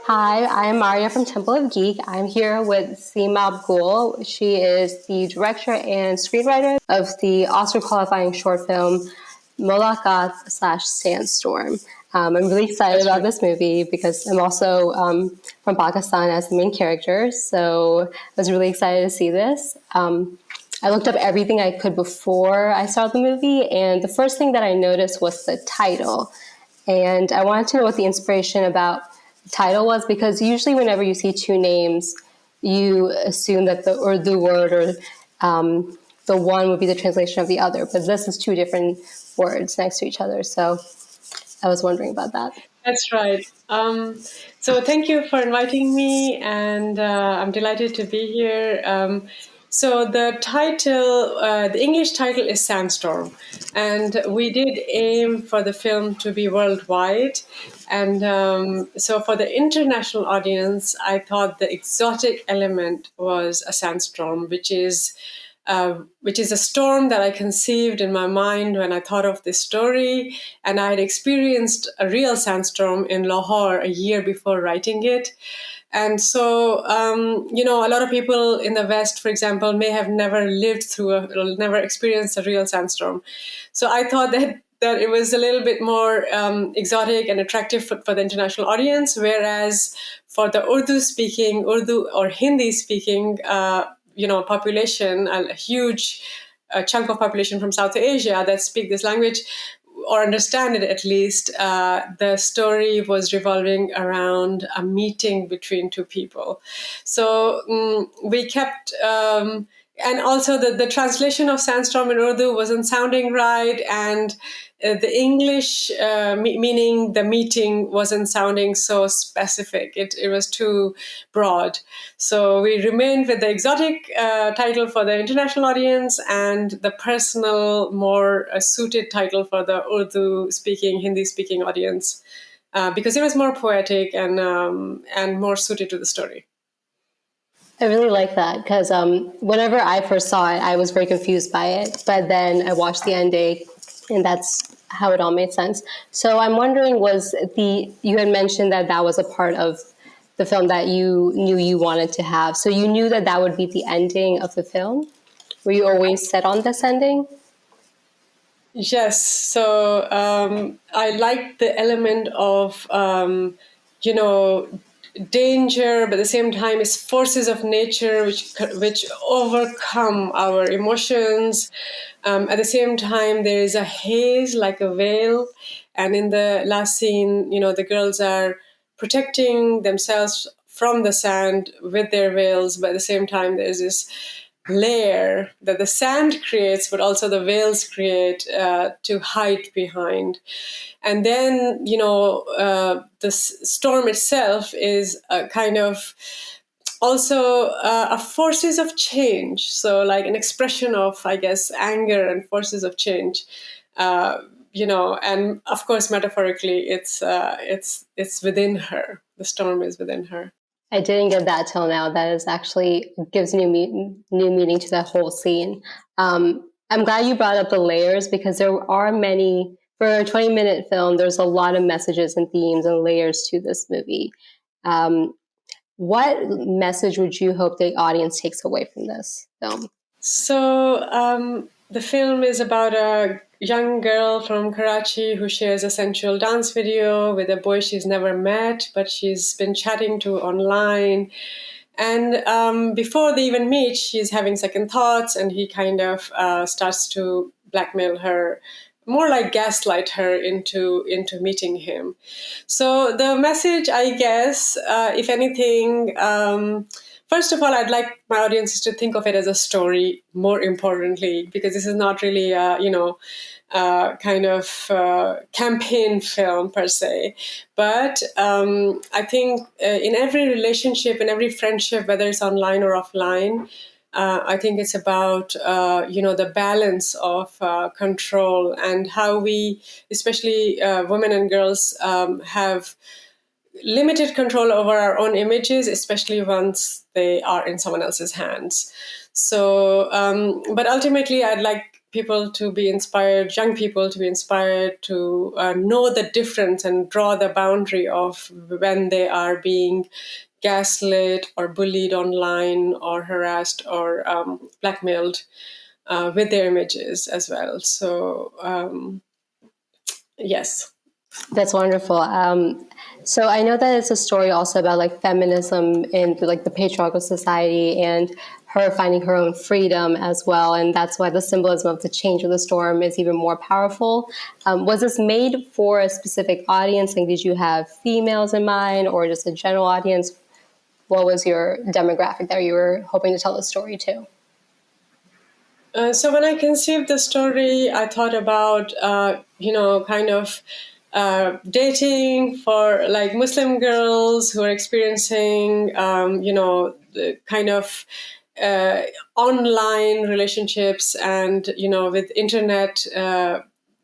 Hi, I'm Maria from Temple of Geek. I'm here with Seemab Gul. She is the director and screenwriter of the Oscar-qualifying short film Mulakat/Sandstorm. I'm really excited about this movie because I'm also from Pakistan as the main character, so I was really excited to see this. I looked up everything I could before I saw the movie, and the first thing that I noticed was the title. And I wanted to know what the inspiration about the title was, because usually whenever you see two names, you assume that the Urdu word or the one would be the translation of the other. But this is two different words next to each other. So I was wondering about that. That's right. So thank you for inviting me, and I'm delighted to be here. So the title, the English title is Sandstorm, and we did aim for the film to be worldwide. And so for the international audience, I thought the exotic element was a sandstorm, which is a storm that I conceived in my mind when I thought of this story. And I had experienced a real sandstorm in Lahore a year before writing it. And so, a lot of people in the West, for example, may have never never experienced a real sandstorm. So I thought that it was a little bit more exotic and attractive for the international audience, whereas for the Urdu or Hindi speaking population, a huge chunk of population from South Asia that speak this language or understand it at least, the story was revolving around a meeting between two people. So we kept, and also the translation of Sandstorm in Urdu wasn't sounding right, and the English meaning the meeting wasn't sounding so specific. It was too broad. So we remained with the exotic title for the international audience and the personal, more suited title for the Urdu-speaking, Hindi-speaking audience, because it was more poetic and more suited to the story. I really like that because whenever I first saw it, I was very confused by it. But then I watched the ending, and that's how it all made sense. So I'm wondering, you had mentioned that was a part of the film that you knew you wanted to have. So you knew that would be the ending of the film? Were you always set on this ending? Yes. So I liked the element of, danger, but at the same time it's forces of nature which overcome our emotions. At the same time, there is a haze like a veil, and in the last scene, the girls are protecting themselves from the sand with their veils, but at the same time, there's this layer that the sand creates, but also the veils create to hide behind. And then, the storm itself is a kind of also a forces of change. So like an expression of, I guess, anger and forces of change. And of course, metaphorically, it's within her. The storm is within her. I didn't get that till now. That is actually gives new meaning to that whole scene. I'm glad you brought up the layers because there are many. For a 20-minute film, there's a lot of messages and themes and layers to this movie. What message would you hope the audience takes away from this film? So the film is about a young girl from Karachi who shares a sensual dance video with a boy she's never met, but she's been chatting to online. And before they even meet, she's having second thoughts, and he kind of starts to blackmail her, more like gaslight her into meeting him. So the message, I guess, if anything, first of all, I'd like my audiences to think of it as a story, more importantly, because this is not really, kind of campaign film per se. But I think in every relationship, in every friendship, whether it's online or offline, I think it's about, the balance of control and how we, especially women and girls, have limited control over our own images, especially once they are in someone else's hands. So, but ultimately, I'd like people to be inspired, young people to be inspired to know the difference and draw the boundary of when they are being gaslit or bullied online or harassed or blackmailed with their images as well. So, yes. That's wonderful. So I know that it's a story also about like feminism in like the patriarchal society and her finding her own freedom as well. And that's why the symbolism of the change of the storm is even more powerful. Was this made for a specific audience? Like, did you have females in mind or just a general audience? What was your demographic that you were hoping to tell the story to? So when I conceived the story, I thought about, kind of dating for like Muslim girls who are experiencing, the kind of online relationships and, with internet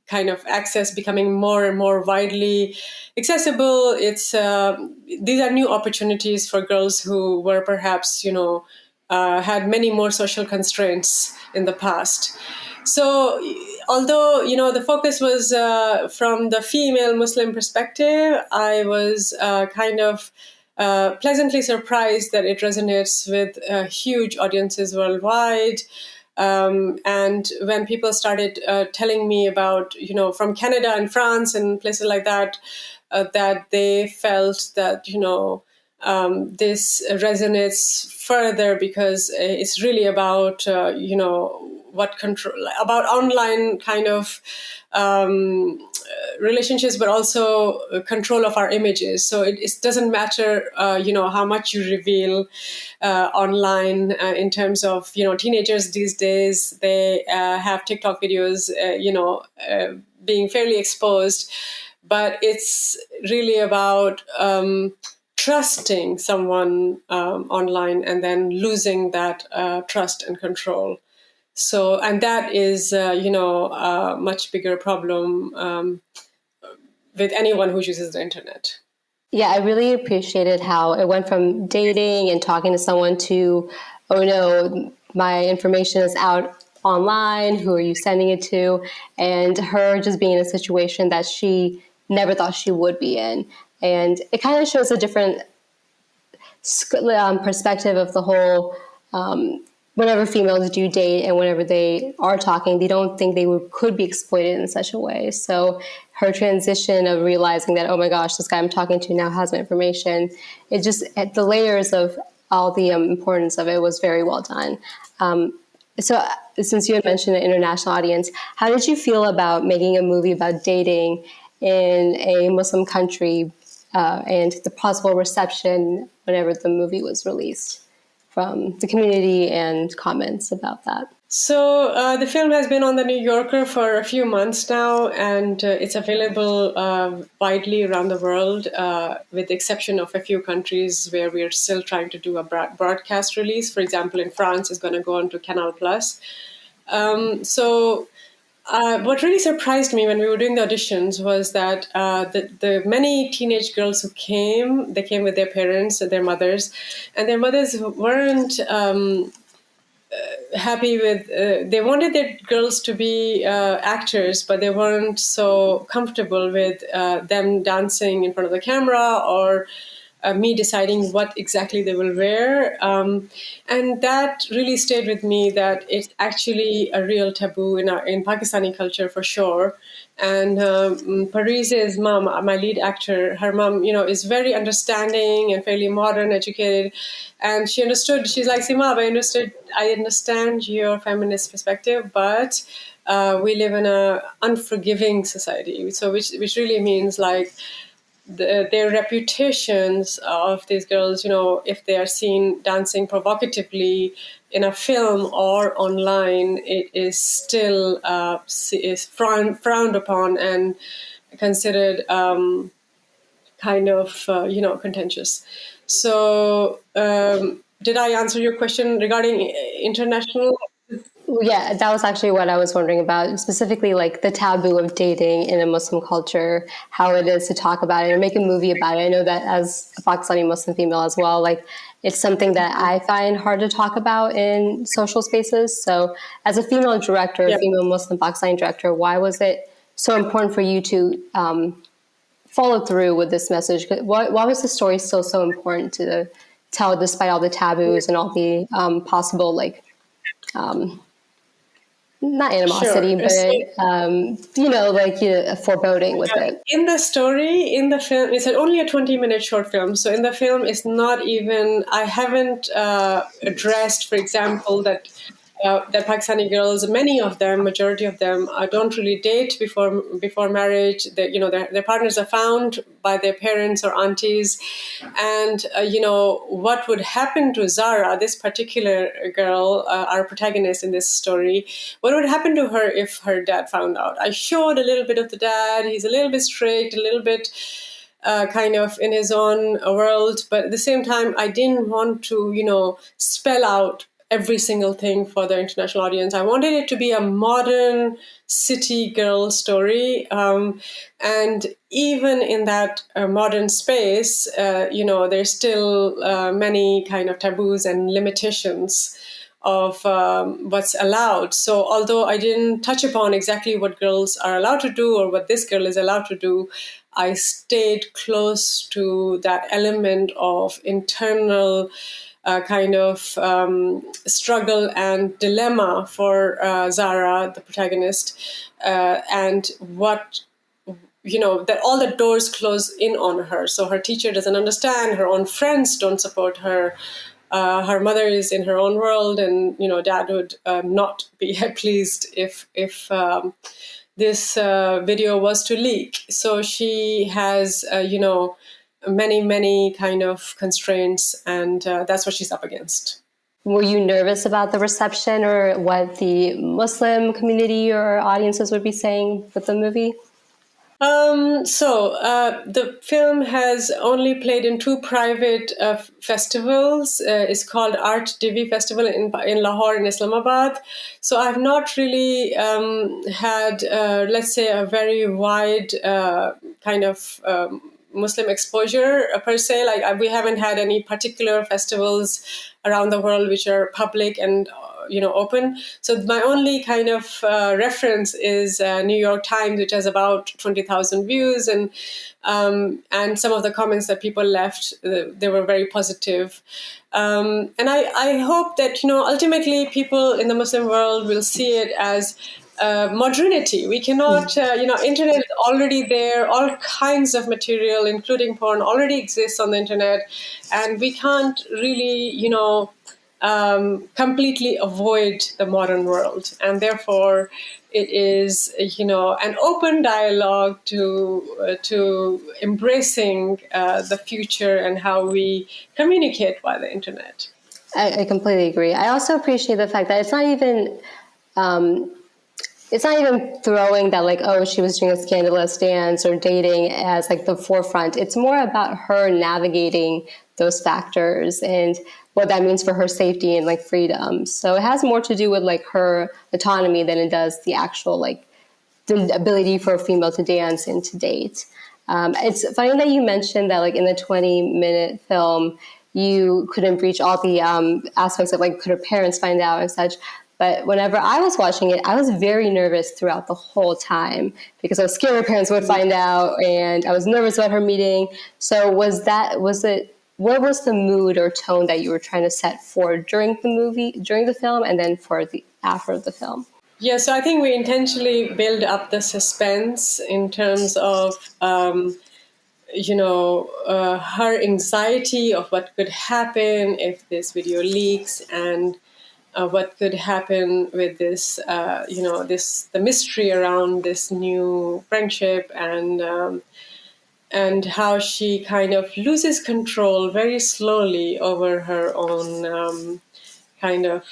kind of access becoming more and more widely accessible. It's these are new opportunities for girls who were perhaps, had many more social constraints in the past. So, although the focus was from the female Muslim perspective, I was kind of pleasantly surprised that it resonates with huge audiences worldwide. And when people started telling me about, from Canada and France and places like that, that they felt that, this resonates further because it's really about, what control, about online kind of relationships, but also control of our images. So it doesn't matter, how much you reveal online in terms of, teenagers these days, they have TikTok videos, being fairly exposed, but it's really about trusting someone online and then losing that trust and control. So, and that is, a much bigger problem with anyone who uses the internet. Yeah, I really appreciated how it went from dating and talking to someone to, oh no, my information is out online. Who are you sending it to? And her just being in a situation that she never thought she would be in. And it kind of shows a different perspective of the whole. Whenever females do date and whenever they are talking, they don't think they could be exploited in such a way. So her transition of realizing that, oh my gosh, this guy I'm talking to now has my information, it just, the layers of all the importance of it was very well done. So since you had mentioned an international audience, how did you feel about making a movie about dating in a Muslim country and the possible reception whenever the movie was released from the community and comments about that? So the film has been on the New Yorker for a few months now, and it's available widely around the world, with the exception of a few countries where we're still trying to do a broadcast release. For example, in France, it's going to go on to Canal Plus. What really surprised me when we were doing the auditions was that the many teenage girls who came, they came with their parents and their mothers weren't happy with, they wanted their girls to be actors, but they weren't so comfortable with them dancing in front of the camera or me deciding what exactly they will wear. And that really stayed with me, that it's actually a real taboo in Pakistani culture for sure. And Parise's mom, my lead actor, her mom, is very understanding and fairly modern, educated. And she understood, she's like, Seemab, I understand your feminist perspective, but we live in a unforgiving society. So which really means like, their reputations of these girls, if they are seen dancing provocatively in a film or online, it is still is frowned upon and considered kind of contentious. So did I answer your question regarding international? Yeah, that was actually what I was wondering about, specifically like the taboo of dating in a Muslim culture, how it is to talk about it or make a movie about it. I know that as a Pakistani Muslim female as well, like it's something that I find hard to talk about in social spaces. So as a female director, a Yeah. female Muslim Pakistani director, why was it so important for you to follow through with this message? Why was the story still so important to tell despite all the taboos and all the possible, like, not animosity, Sure. but, a foreboding with it? In the story, in the film, it's only a 20-minute short film. So in the film, it's not even, I haven't addressed, for example, that Pakistani girls, many of them, majority of them, don't really date before marriage. Their partners are found by their parents or aunties, and what would happen to Zara, this particular girl, our protagonist in this story. What would happen to her if her dad found out? I showed a little bit of the dad. He's a little bit strict, a little bit kind of in his own world, but at the same time, I didn't want to, spell out every single thing for the international audience. I wanted it to be a modern city girl story. And even in that modern space, there's still many kind of taboos and limitations of what's allowed. So although I didn't touch upon exactly what girls are allowed to do or what this girl is allowed to do, I stayed close to that element of internal kind of struggle and dilemma for Zara, the protagonist, and what that all the doors close in on her. So her teacher doesn't understand, her own friends don't support her. Her mother is in her own world, and dad would not be pleased if this video was to leak. So she has many kind of constraints, and that's what she's up against. Were you nervous about the reception or what the Muslim community or audiences would be saying with the movie? The film has only played in two private festivals. It's called Art Divi Festival in Lahore and Islamabad. So I've not really had, let's say, a very wide kind of Muslim exposure per se. Like we haven't had any particular festivals around the world which are public and open. So my only kind of reference is New York Times, which has about 20,000 views, and some of the comments that people left, they were very positive. And I hope that ultimately people in the Muslim world will see it as modernity. We cannot, internet is already there. All kinds of material, including porn, already exists on the internet, and we can't really, completely avoid the modern world. And therefore, it is, an open dialogue to embracing the future and how we communicate via the internet. I completely agree. I also appreciate the fact that it's not even throwing that, like, oh, she was doing a scandalous dance or dating as like the forefront. It's more about her navigating those factors and what that means for her safety and like freedom. So it has more to do with like her autonomy than it does the actual like the ability for a female to dance and to date. It's funny that you mentioned that like in the 20-minute film, you couldn't breach all the aspects of like could her parents find out and such. But whenever I was watching it, I was very nervous throughout the whole time because I was scared her parents would find out, and I was nervous about her meeting. So what was the mood or tone that you were trying to set for during the film, and then for the after the film? Yeah, so I think we intentionally build up the suspense in terms of her anxiety of what could happen if this video leaks, and what could happen with this, the mystery around this new friendship, and how she kind of loses control very slowly over her own kind of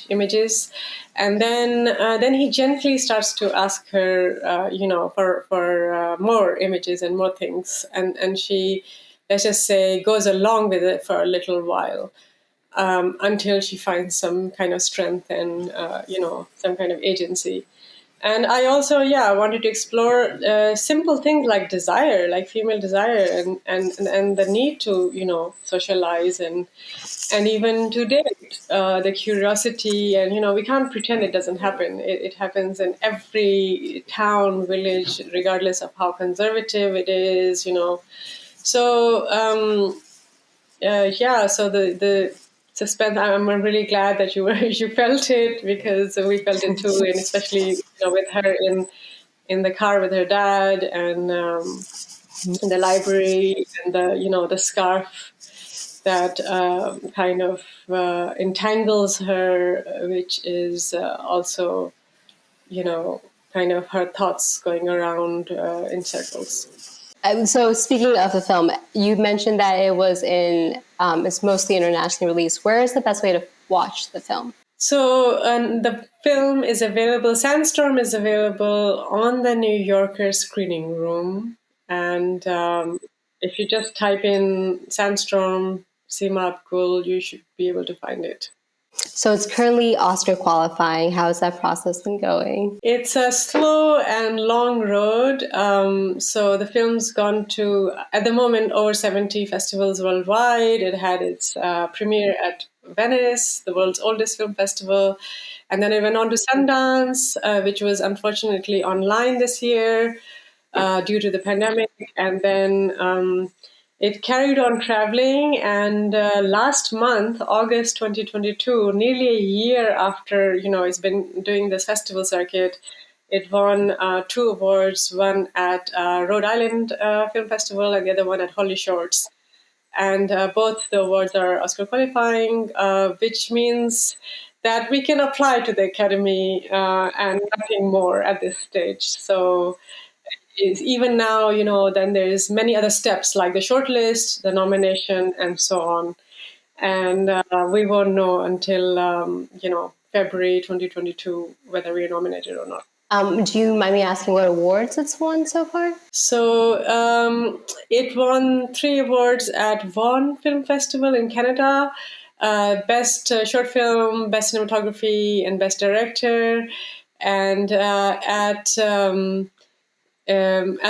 images, and then he gently starts to ask her for more images and more things, and she, let's just say, goes along with it for a little while, until she finds some kind of strength and some kind of agency. And I also, wanted to explore simple things like desire, like female desire, and the need to, socialize and even to date, the curiosity, and we can't pretend it doesn't happen. It happens in every town, village, regardless of how conservative it is. So so the suspense. I'm really glad that you felt it, because we felt it too, and especially with her in the car with her dad, and in the library, and the scarf that kind of entangles her, which is also kind of her thoughts going around in circles. So speaking of the film, you mentioned that it's mostly internationally released. Where is the best way to watch the film? So the film is available, Sandstorm is available on the New Yorker screening room. And if you just type in Sandstorm, Seemab Gul, you should be able to find it. So it's currently Oscar qualifying. How has that process been going? It's a slow and long road. So the film's gone to, at the moment, over 70 festivals worldwide. It had its premiere at Venice, the world's oldest film festival. And then it went on to Sundance, which was unfortunately online this year due to the pandemic. And then it carried on traveling, and last month, August 2022, nearly a year after it's been doing this festival circuit, it won 2 awards: one at Rhode Island Film Festival, and the other one at HollyShorts. And both the awards are Oscar qualifying, which means that we can apply to the Academy and nothing more at this stage. So is even now, then there's many other steps like the shortlist, the nomination, and so on. And we won't know until, February 2022 whether we are nominated or not. Do you mind me asking what awards it's won so far? So it won 3 awards at Vaughan Film Festival in Canada. Best short film, best cinematography, and best director. And at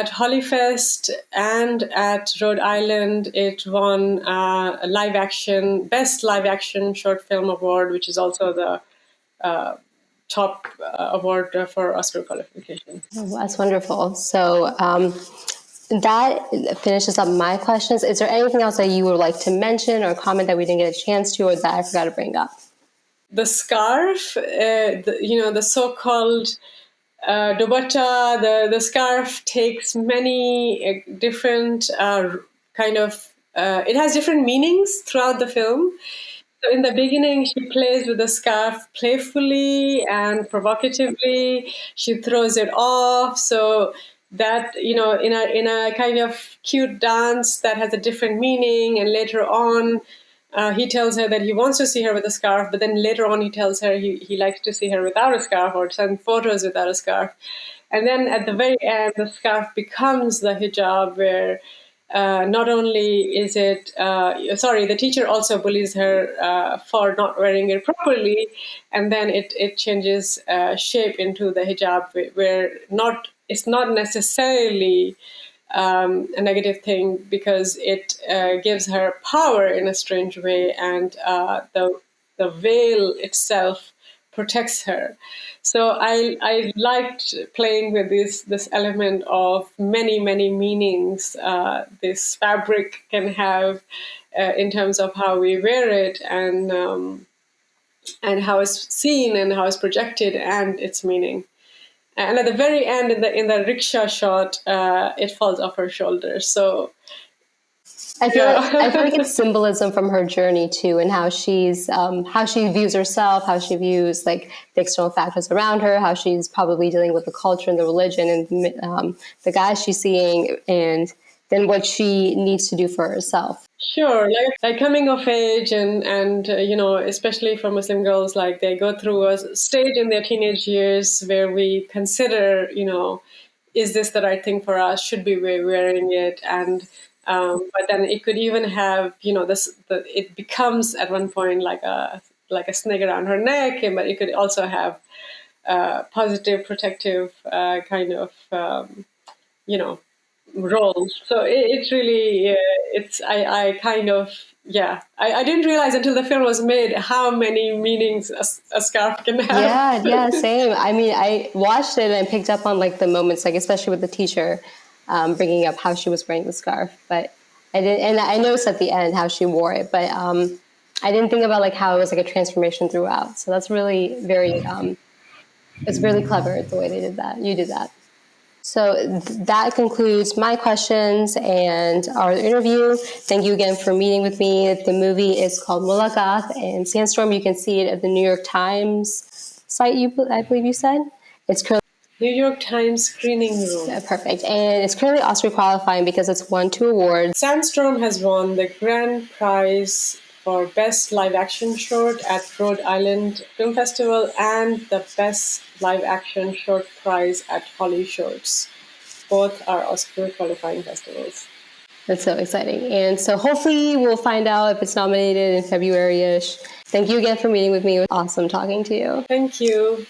Hollyfest and at Rhode Island, it won a best live action short film award, which is also the top award for Oscar qualification. Oh, that's wonderful. So that finishes up my questions. Is there anything else that you would like to mention or comment that we didn't get a chance to, or that I forgot to bring up? The scarf, the so-called dupatta, the scarf takes many different it has different meanings throughout the film. So in the beginning, she plays with the scarf playfully and provocatively. She throws it off, so that in a kind of cute dance that has a different meaning. And later on, he tells her that he wants to see her with a scarf, but then later on he tells her he likes to see her without a scarf, or send photos without a scarf. And then at the very end, the scarf becomes the hijab, where not only is it, the teacher also bullies her for not wearing it properly, and then it changes shape into the hijab, where it's not necessarily a negative thing, because it gives her power in a strange way, and the veil itself protects her. So I liked playing with this element of many meanings this fabric can have in terms of how we wear it, and how it's seen and how it's projected and its meaning. And at the very end, in the rickshaw shot, it falls off her shoulders. So I feel like it's symbolism from her journey too, and how she views herself, how she views like the external factors around her, how she's probably dealing with the culture and the religion and the guys she's seeing, and then what she needs to do for herself. Sure, like coming of age, and especially for Muslim girls, like they go through a stage in their teenage years where we consider, is this the right thing for us? Should we be wearing it? And but then it could even have, it becomes at one point like a snake around her neck, but it could also have positive, protective kind of, role. So it's really, I kind of, I didn't realize until the film was made how many meanings a scarf can have. Yeah, same. I mean, I watched it and picked up on like the moments, like especially with the teacher bringing up how she was wearing the scarf. But I didn't, and I noticed at the end how she wore it. But I didn't think about like how it was like a transformation throughout. So that's really it's really clever the way they did that. You did that. So that concludes my questions and our interview. Thank you again for meeting with me. The movie is called Mulaqat and Sandstorm. You can see it at the New York Times site, I believe you said. It's currently New York Times screening room. perfect. And it's currently Oscar qualifying because it's won 2 awards. Sandstorm has won the grand prize for Best Live Action Short at Rhode Island Film Festival and the Best Live Action Short prize at HollyShorts. Both are Oscar qualifying festivals. That's so exciting. And so hopefully we'll find out if it's nominated in February-ish. Thank you again for meeting with me. It was awesome talking to you. Thank you.